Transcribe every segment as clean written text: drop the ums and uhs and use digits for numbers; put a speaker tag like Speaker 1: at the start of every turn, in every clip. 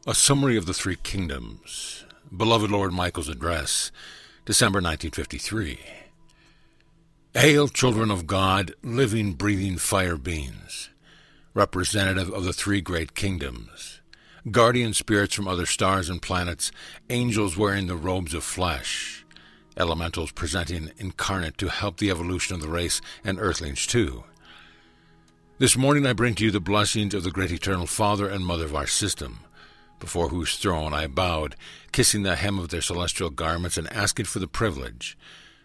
Speaker 1: A summary of the three kingdoms. Beloved Lord Michael's address, December 1953. Hail, children of God, living, breathing fire beings, representative of the three great kingdoms, guardian spirits from other stars and planets, angels wearing the robes of flesh, elementals presenting incarnate to help the evolution of the race, and earthlings too. This morning I bring to you the blessings of the great eternal Father and Mother of our system, before whose throne I bowed, kissing the hem of their celestial garments and asking for the privilege,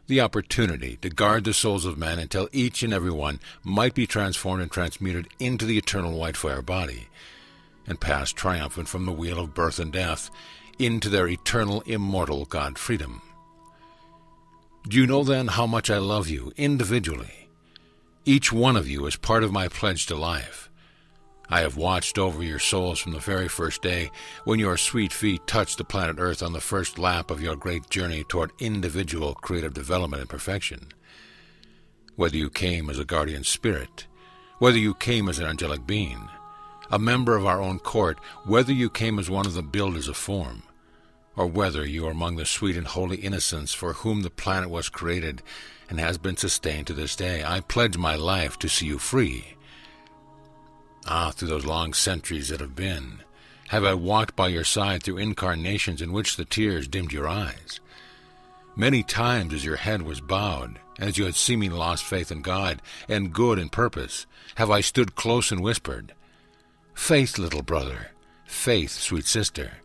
Speaker 1: the opportunity to guard the souls of men until each and every one might be transformed and transmuted into the eternal white fire body, and pass triumphant from the wheel of birth and death into their eternal immortal God freedom. Do you know then how much I love you individually? Each one of you is part of my pledge to life. I have watched over your souls from the very first day when your sweet feet touched the planet Earth on the first lap of your great journey toward individual creative development and perfection. Whether you came as a guardian spirit, whether you came as an angelic being, a member of our own court, whether you came as one of the builders of form, or whether you are among the sweet and holy innocents for whom the planet was created and has been sustained to this day, I pledge my life to see you free. Through those long centuries that have been, have I walked by your side through incarnations in which the tears dimmed your eyes. Many times as your head was bowed, and as you had seeming lost faith in God and good and purpose, have I stood close and whispered, "Faith, little brother, faith, sweet sister."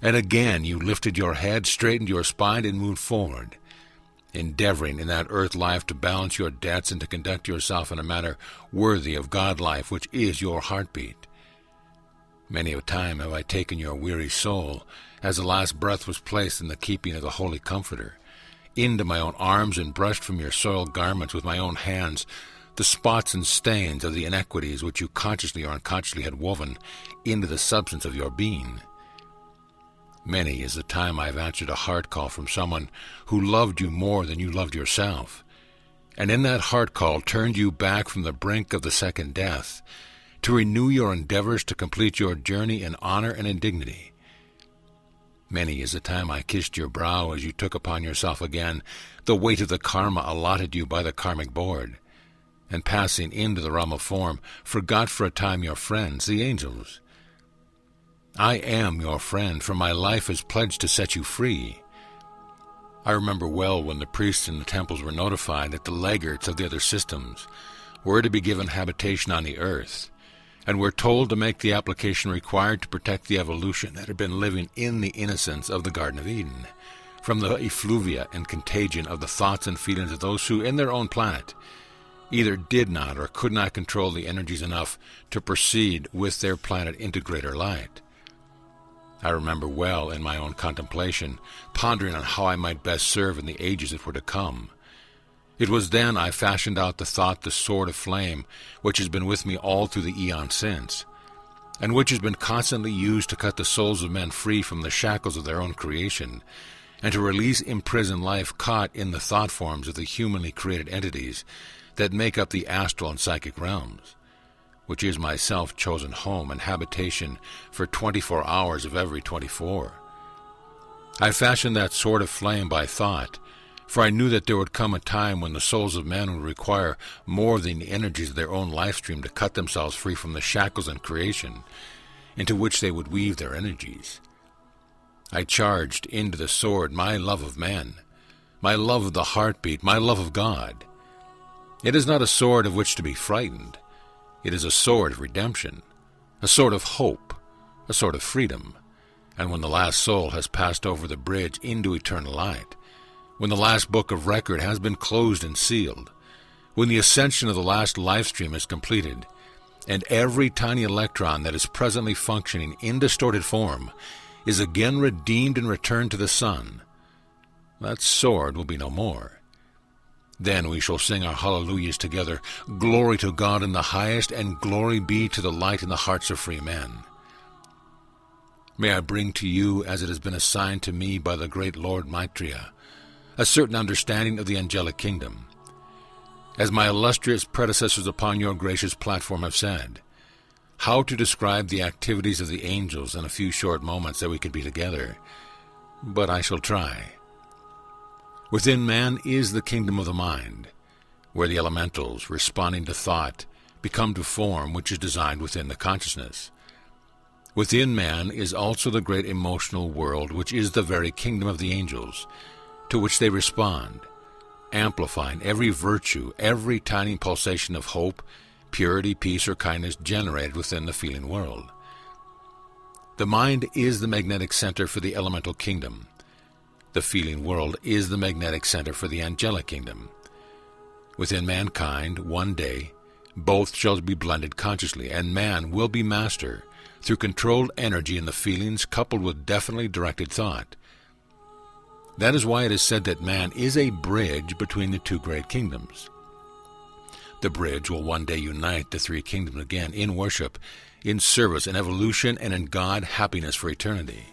Speaker 1: And again you lifted your head, straightened your spine, and moved forward, endeavoring in that earth life to balance your debts and to conduct yourself in a manner worthy of God life, which is your heartbeat. Many a time have I taken your weary soul, as the last breath was placed in the keeping of the Holy Comforter, into my own arms and brushed from your soiled garments with my own hands the spots and stains of the inequities which you consciously or unconsciously had woven into the substance of your being. Many is the time I have answered a heart call from someone who loved you more than you loved yourself, and in that heart call turned you back from the brink of the second death to renew your endeavors to complete your journey in honor and in dignity. Many is the time I kissed your brow as you took upon yourself again the weight of the karma allotted you by the karmic board, and passing into the realm of form, forgot for a time your friends, the angels. I am your friend, for my life is pledged to set you free. I remember well when the priests in the temples were notified that the laggards of the other systems were to be given habitation on the earth, and were told to make the application required to protect the evolution that had been living in the innocence of the Garden of Eden, from the effluvia and contagion of the thoughts and feelings of those who, in their own planet, either did not or could not control the energies enough to proceed with their planet into greater light. I remember well in my own contemplation, pondering on how I might best serve in the ages that were to come. It was then I fashioned out the thought, the sword of flame, which has been with me all through the eon since, and which has been constantly used to cut the souls of men free from the shackles of their own creation, and to release imprisoned life caught in the thought forms of the humanly created entities that make up the astral and psychic realms, which is my self-chosen home and habitation for 24 hours of every 24. I fashioned that sword of flame by thought, for I knew that there would come a time when the souls of men would require more than the energies of their own life stream to cut themselves free from the shackles and creation into which they would weave their energies. I charged into the sword my love of men, my love of the heartbeat, my love of God. It is not a sword of which to be frightened. It is a sword of redemption, a sword of hope, a sword of freedom. And when the last soul has passed over the bridge into eternal light, when the last book of record has been closed and sealed, when the ascension of the last life stream is completed, and every tiny electron that is presently functioning in distorted form is again redeemed and returned to the sun, that sword will be no more. Then we shall sing our hallelujahs together, glory to God in the highest, and glory be to the light in the hearts of free men. May I bring to you, as it has been assigned to me by the great Lord Maitreya, a certain understanding of the angelic kingdom. As my illustrious predecessors upon your gracious platform have said, how to describe the activities of the angels in a few short moments that we could be together, but I shall try. Within man is the kingdom of the mind, where the elementals, responding to thought, become to form which is designed within the consciousness. Within man is also the great emotional world, which is the very kingdom of the angels, to which they respond, amplifying every virtue, every tiny pulsation of hope, purity, peace, or kindness generated within the feeling world. The mind is the magnetic center for the elemental kingdom. The feeling world is the magnetic center for the angelic kingdom. Within mankind, one day, both shall be blended consciously, and man will be master through controlled energy in the feelings coupled with definitely directed thought. That is why it is said that man is a bridge between the two great kingdoms. The bridge will one day unite the three kingdoms again in worship, in service, in evolution, and in God happiness for eternity.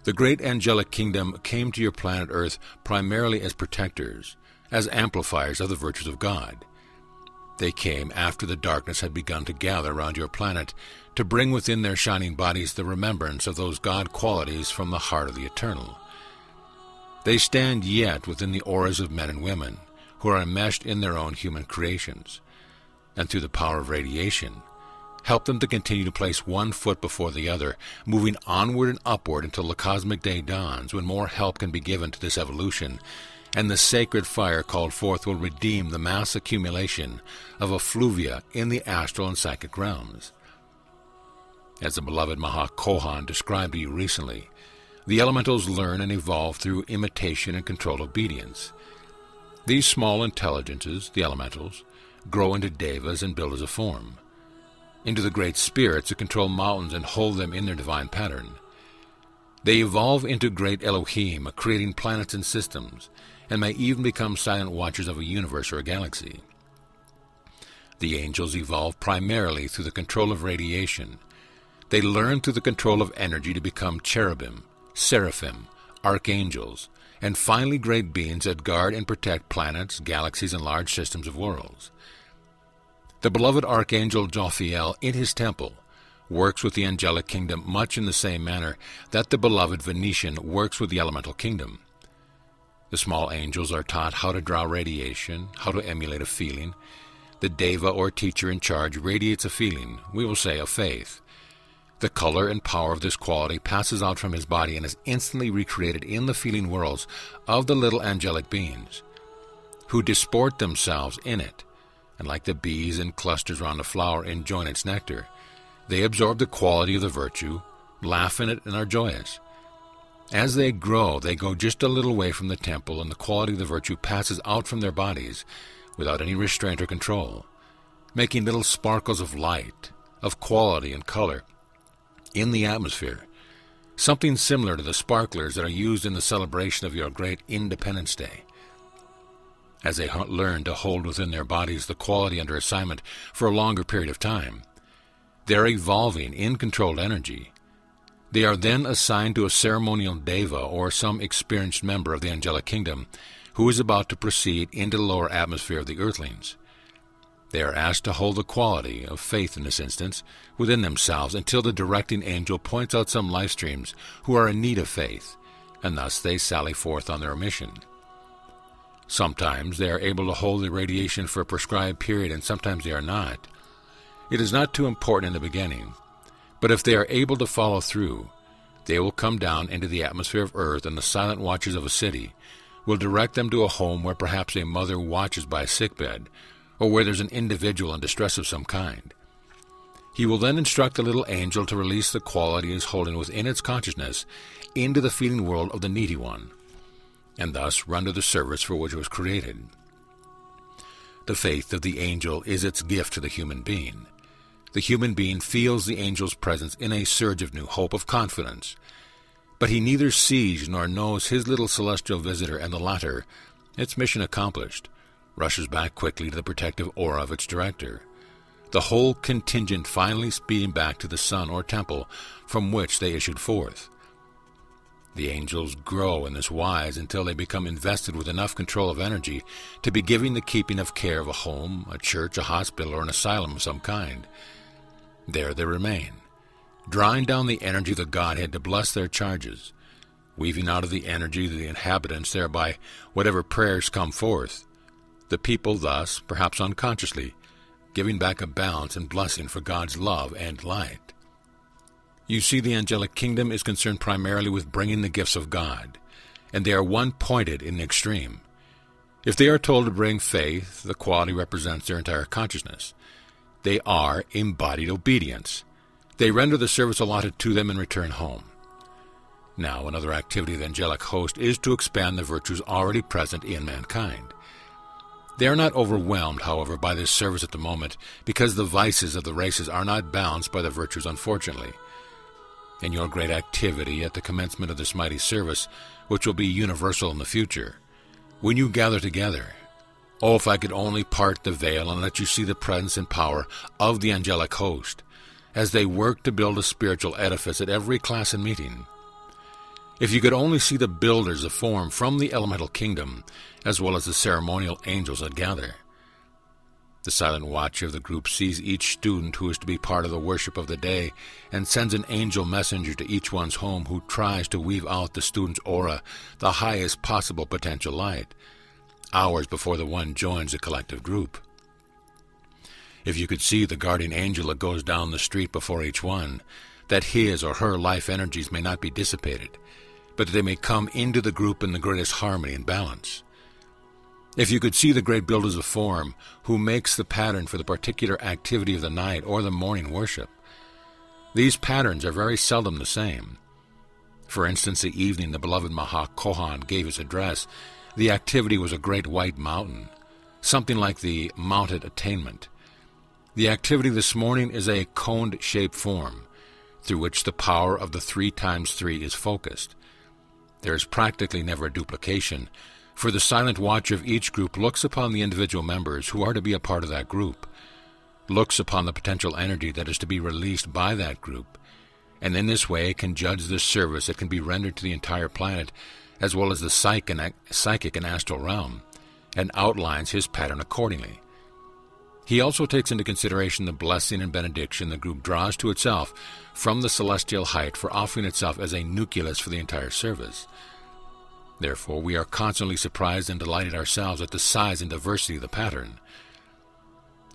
Speaker 1: The great angelic kingdom came to your planet Earth primarily as protectors, as amplifiers of the virtues of God. They came after the darkness had begun to gather around your planet to bring within their shining bodies the remembrance of those God qualities from the heart of the eternal. They stand yet within the auras of men and women who are enmeshed in their own human creations, and through the power of radiation, help them to continue to place one foot before the other, moving onward and upward until the cosmic day dawns, when more help can be given to this evolution, and the sacred fire called forth will redeem the mass accumulation of effluvia in the astral and psychic realms. As the beloved Mahakohan described to you recently, the elementals learn and evolve through imitation and controlled obedience. These small intelligences, the elementals, grow into devas and build as a form, into the great spirits that control mountains and hold them in their divine pattern. They evolve into great Elohim, creating planets and systems, and may even become silent watchers of a universe or a galaxy. The angels evolve primarily through the control of radiation. They learn through the control of energy to become cherubim, seraphim, archangels, and finally great beings that guard and protect planets, galaxies, and large systems of worlds. The beloved Archangel Jophiel in his temple works with the angelic kingdom much in the same manner that the beloved Venetian works with the elemental kingdom. The small angels are taught how to draw radiation, how to emulate a feeling. The deva or teacher in charge radiates a feeling, we will say a faith. The color and power of this quality passes out from his body and is instantly recreated in the feeling worlds of the little angelic beings, who disport themselves in it, and like the bees in clusters around a flower enjoying its nectar, they absorb the quality of the virtue, laugh in it, and are joyous. As they grow, they go just a little way from the temple, and the quality of the virtue passes out from their bodies without any restraint or control, making little sparkles of light, of quality and color, in the atmosphere, something similar to the sparklers that are used in the celebration of your great Independence Day. As they learn to hold within their bodies the quality under assignment for a longer period of time, they are evolving in controlled energy. They are then assigned to a ceremonial deva or some experienced member of the angelic kingdom who is about to proceed into the lower atmosphere of the earthlings. They are asked to hold the quality of faith in this instance within themselves until the directing angel points out some life streams who are in need of faith, and thus they sally forth on their mission. Sometimes they are able to hold the radiation for a prescribed period, and sometimes they are not. It is not too important in the beginning, but if they are able to follow through, they will come down into the atmosphere of earth, and the silent watchers of a city will direct them to a home where perhaps a mother watches by a sickbed, or where there's an individual in distress of some kind. He will then instruct the little angel to release the quality it is holding within its consciousness into the feeling world of the needy one, and thus render the service for which it was created. The faith of the angel is its gift to the human being. The human being feels the angel's presence in a surge of new hope, of confidence, but he neither sees nor knows his little celestial visitor, and the latter, its mission accomplished, rushes back quickly to the protective aura of its director, the whole contingent finally speeding back to the sun or temple from which they issued forth. The angels grow in this wise until they become invested with enough control of energy to be giving the keeping of care of a home, a church, a hospital, or an asylum of some kind. There they remain, drawing down the energy of the Godhead to bless their charges, weaving out of the energy of the inhabitants thereby whatever prayers come forth, the people thus, perhaps unconsciously, giving back a balance and blessing for God's love and light. You see, the angelic kingdom is concerned primarily with bringing the gifts of God, and they are one-pointed in the extreme. If they are told to bring faith, the quality represents their entire consciousness. They are embodied obedience. They render the service allotted to them and return home. Now, another activity of the angelic host is to expand the virtues already present in mankind. They are not overwhelmed, however, by this service at the moment, because the vices of the races are not balanced by the virtues, unfortunately. In your great activity at the commencement of this mighty service, which will be universal in the future, when you gather together, oh, if I could only part the veil and let you see the presence and power of the angelic host, as they work to build a spiritual edifice at every class and meeting. If you could only see the builders of form from the elemental kingdom, as well as the ceremonial angels that gather. The silent watcher of the group sees each student who is to be part of the worship of the day and sends an angel messenger to each one's home who tries to weave out the student's aura, the highest possible potential light, hours before the one joins the collective group. If you could see the guardian angel that goes down the street before each one, that his or her life energies may not be dissipated, but that they may come into the group in the greatest harmony and balance. If you could see the great builders of form who makes the pattern for the particular activity of the night or the morning worship. These patterns are very seldom the same. For instance, the evening the beloved Mahakohan gave his address, the activity was a great white mountain, something like the mounted attainment. The activity this morning is a coned-shaped form, through which the power of the 3 times 3 is focused. There is practically never a duplication, for the silent watcher of each group looks upon the individual members who are to be a part of that group, looks upon the potential energy that is to be released by that group, and in this way can judge the service that can be rendered to the entire planet, as well as the psychic and astral realm, and outlines his pattern accordingly. He also takes into consideration the blessing and benediction the group draws to itself from the celestial height for offering itself as a nucleus for the entire service. Therefore, we are constantly surprised and delighted ourselves at the size and diversity of the pattern.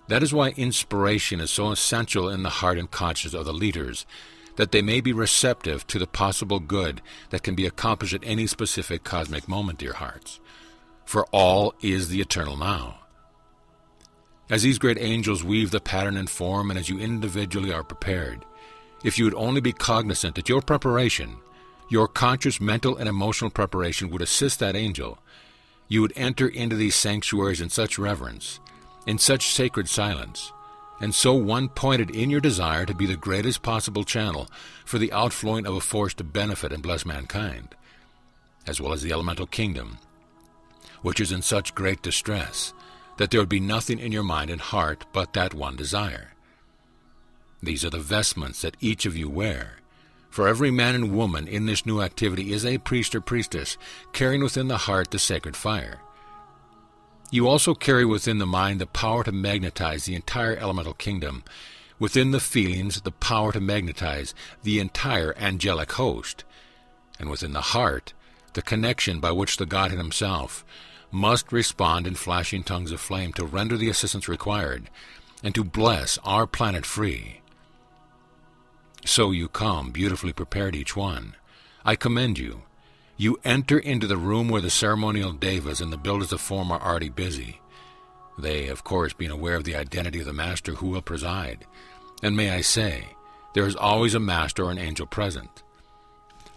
Speaker 1: That is why inspiration is so essential in the heart and conscience of the leaders, that they may be receptive to the possible good that can be accomplished at any specific cosmic moment, dear hearts. For all is the eternal now. As these great angels weave the pattern and form, and as you individually are prepared, if you would only be cognizant that your preparation, your conscious mental and emotional preparation would assist that angel, you would enter into these sanctuaries in such reverence, in such sacred silence, and so one-pointed in your desire to be the greatest possible channel for the outflowing of a force to benefit and bless mankind, as well as the elemental kingdom, which is in such great distress, that there would be nothing in your mind and heart but that one desire. These are the vestments that each of you wear. For every man and woman in this new activity is a priest or priestess, carrying within the heart the sacred fire. You also carry within the mind the power to magnetize the entire elemental kingdom, within the feelings the power to magnetize the entire angelic host, and within the heart the connection by which the Godhead himself must respond in flashing tongues of flame to render the assistance required, and to bless our planet free. So you come, beautifully prepared each one. I commend you. You enter into the room where the ceremonial devas and the builders of form are already busy, they, of course, being aware of the identity of the master who will preside. And may I say, there is always a master or an angel present.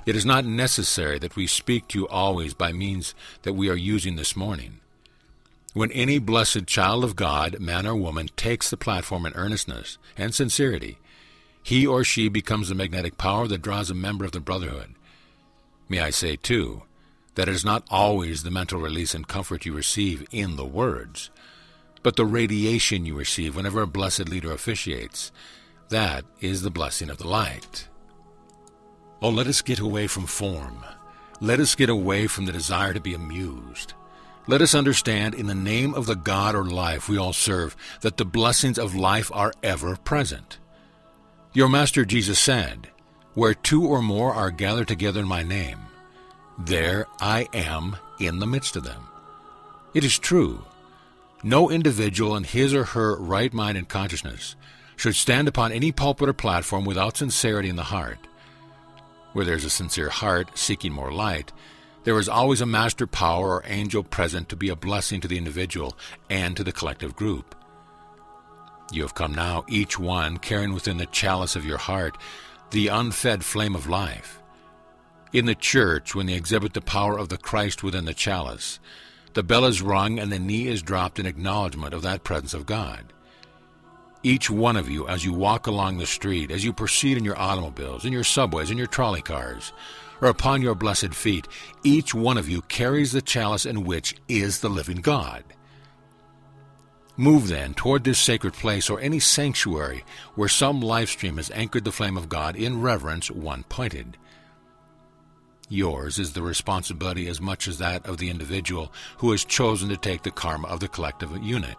Speaker 1: It is not necessary that we speak to you always by means that we are using this morning. When any blessed child of God, man or woman, takes the platform in earnestness and sincerity, he or she becomes the magnetic power that draws a member of the brotherhood. May I say, too, that it is not always the mental release and comfort you receive in the words, but the radiation you receive whenever a blessed leader officiates. That is the blessing of the light. Oh, let us get away from form. Let us get away from the desire to be amused. Let us understand, in the name of the God or life we all serve, that the blessings of life are ever present. Your Master Jesus said, "Where two or more are gathered together in my name, there I am in the midst of them." It is true. No individual in his or her right mind and consciousness should stand upon any pulpit or platform without sincerity in the heart. Where there is a sincere heart seeking more light, there is always a master power or angel present to be a blessing to the individual and to the collective group. You have come now, each one carrying within the chalice of your heart the unfed flame of life. In the church, when they exhibit the power of the Christ within the chalice, the bell is rung and the knee is dropped in acknowledgement of that presence of God. Each one of you, as you walk along the street, as you proceed in your automobiles, in your subways, in your trolley cars, or upon your blessed feet, each one of you carries the chalice in which is the living God. Move then toward this sacred place or any sanctuary where some life stream has anchored the flame of God in reverence one-pointed. Yours is the responsibility as much as that of the individual who has chosen to take the karma of the collective unit.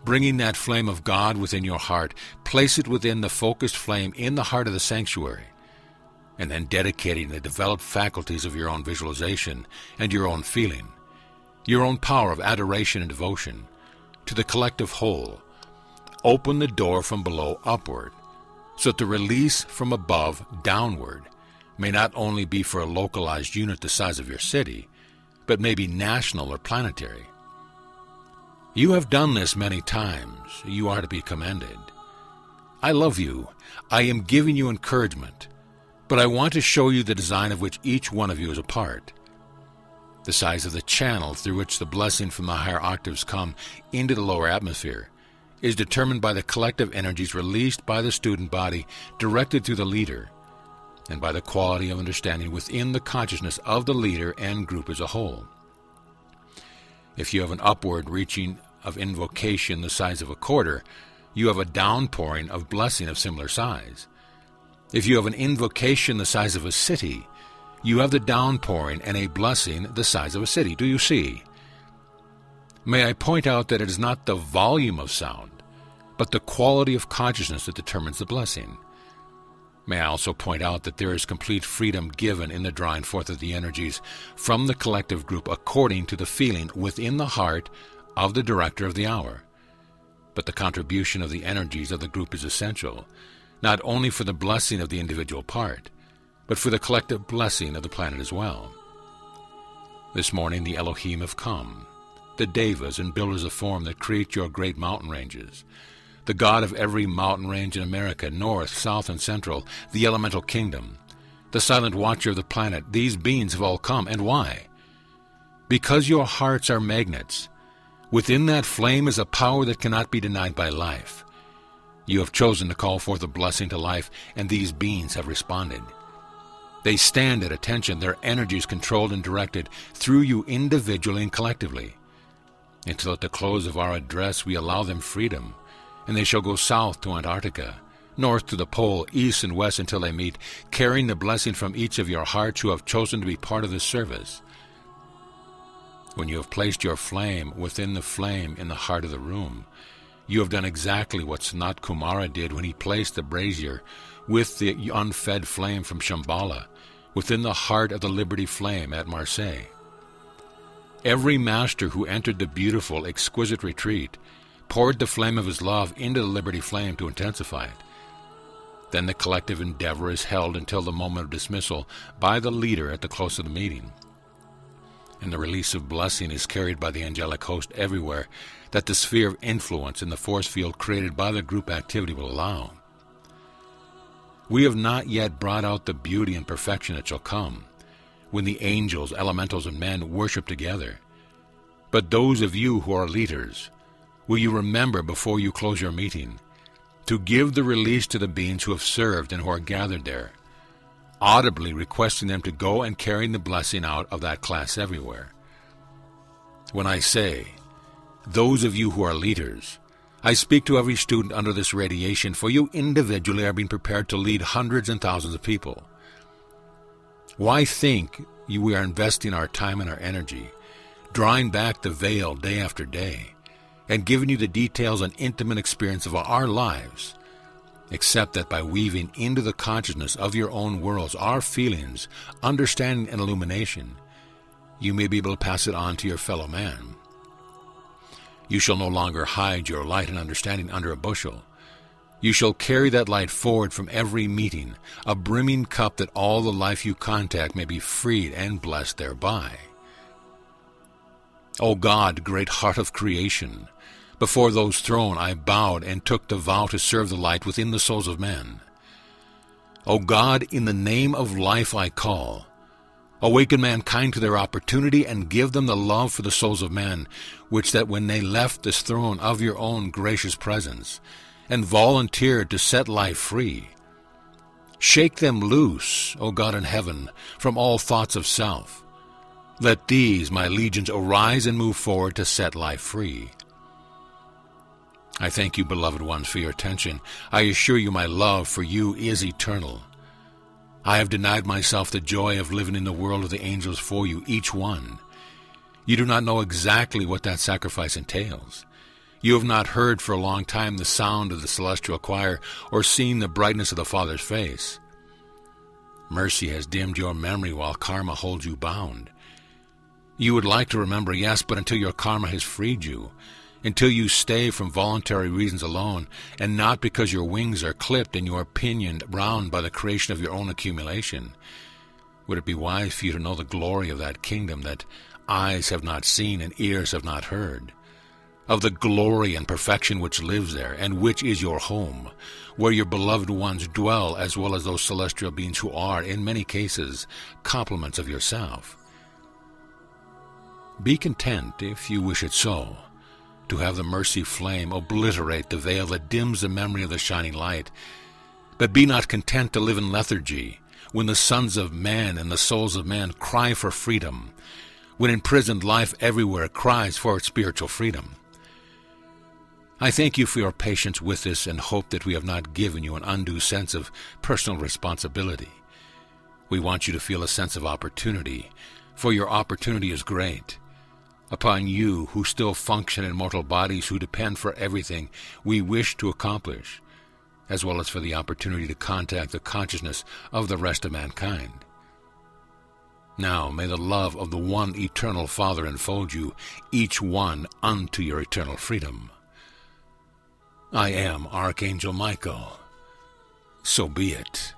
Speaker 1: Bringing that flame of God within your heart, place it within the focused flame in the heart of the sanctuary, and then dedicating the developed faculties of your own visualization and your own feeling, your own power of adoration and devotion, to the collective whole. Open the door from below upward, so that the release from above downward may not only be for a localized unit the size of your city, but may be national or planetary. You have done this many times. You are to be commended. I love you. I am giving you encouragement, but I want to show you the design of which each one of you is a part. The size of the channel through which the blessing from the higher octaves come into the lower atmosphere is determined by the collective energies released by the student body directed through the leader, and by the quality of understanding within the consciousness of the leader and group as a whole. If you have an upward reaching of invocation the size of a quarter, you have a downpouring of blessing of similar size. If you have an invocation the size of a city, you have the downpouring and a blessing the size of a city. Do you see? May I point out that it is not the volume of sound, but the quality of consciousness that determines the blessing. May I also point out that there is complete freedom given in the drawing forth of the energies from the collective group according to the feeling within the heart of the director of the hour. But the contribution of the energies of the group is essential, not only for the blessing of the individual part, but for the collective blessing of the planet as well. This morning the Elohim have come, the Devas and builders of form that create your great mountain ranges, the God of every mountain range in America, north, south, and central, the elemental kingdom, the silent watcher of the planet. These beings have all come. And why? Because your hearts are magnets. Within that flame is a power that cannot be denied by life. You have chosen to call forth a blessing to life, and these beings have responded. They stand at attention, their energies controlled and directed through you individually and collectively. Until at the close of our address we allow them freedom, and they shall go south to Antarctica, north to the pole, east and west until they meet, carrying the blessing from each of your hearts who have chosen to be part of this service. When you have placed your flame within the flame in the heart of the room, you have done exactly what Sanat Kumara did when he placed the brazier with the unfed flame from Shambhala within the heart of the Liberty Flame at Marseille. Every master who entered the beautiful, exquisite retreat poured the flame of his love into the Liberty Flame to intensify it. Then the collective endeavor is held until the moment of dismissal by the leader at the close of the meeting. And the release of blessing is carried by the angelic host everywhere that the sphere of influence in the force field created by the group activity will allow. We have not yet brought out the beauty and perfection that shall come when the angels, elementals, and men worship together. But those of you who are leaders, will you remember before you close your meeting to give the release to the beings who have served and who are gathered there, audibly requesting them to go and carry the blessing out of that class everywhere. When I say, those of you who are leaders, I speak to every student under this radiation, for you individually are being prepared to lead hundreds and thousands of people. Why think we are investing our time and our energy, drawing back the veil day after day, and giving you the details and intimate experience of our lives, except that by weaving into the consciousness of your own worlds our feelings, understanding, and illumination, you may be able to pass it on to your fellow man. You shall no longer hide your light and understanding under a bushel. You shall carry that light forward from every meeting, a brimming cup that all the life you contact may be freed and blessed thereby. O God, great heart of creation, before those throne I bowed and took the vow to serve the light within the souls of men. O God, in the name of life I call. Awaken mankind to their opportunity and give them the love for the souls of men, which that when they left this throne of your own gracious presence, and volunteered to set life free, shake them loose, O God in heaven, from all thoughts of self. Let these, my legions, arise and move forward to set life free. I thank you, beloved ones, for your attention. I assure you my love for you is eternal. I have denied myself the joy of living in the world of the angels for you, each one. You do not know exactly what that sacrifice entails. You have not heard for a long time the sound of the celestial choir or seen the brightness of the Father's face. Mercy has dimmed your memory while karma holds you bound. You would like to remember, yes, but until your karma has freed you, until you stay from voluntary reasons alone, and not because your wings are clipped and you are pinioned round by the creation of your own accumulation, would it be wise for you to know the glory of that kingdom that eyes have not seen and ears have not heard, of the glory and perfection which lives there, and which is your home, where your beloved ones dwell, as well as those celestial beings who are, in many cases, complements of yourself? Be content, if you wish it so, to have the mercy flame obliterate the veil that dims the memory of the shining light, but be not content to live in lethargy when the sons of men and the souls of men cry for freedom, when imprisoned life everywhere cries for its spiritual freedom. I thank you for your patience with this and hope that we have not given you an undue sense of personal responsibility. We want you to feel a sense of opportunity, for your opportunity is great. Upon you, who still function in mortal bodies, who depend for everything we wish to accomplish, as well as for the opportunity to contact the consciousness of the rest of mankind. Now may the love of the one eternal Father enfold you, each one unto your eternal freedom. I am Archangel Michael. So be it.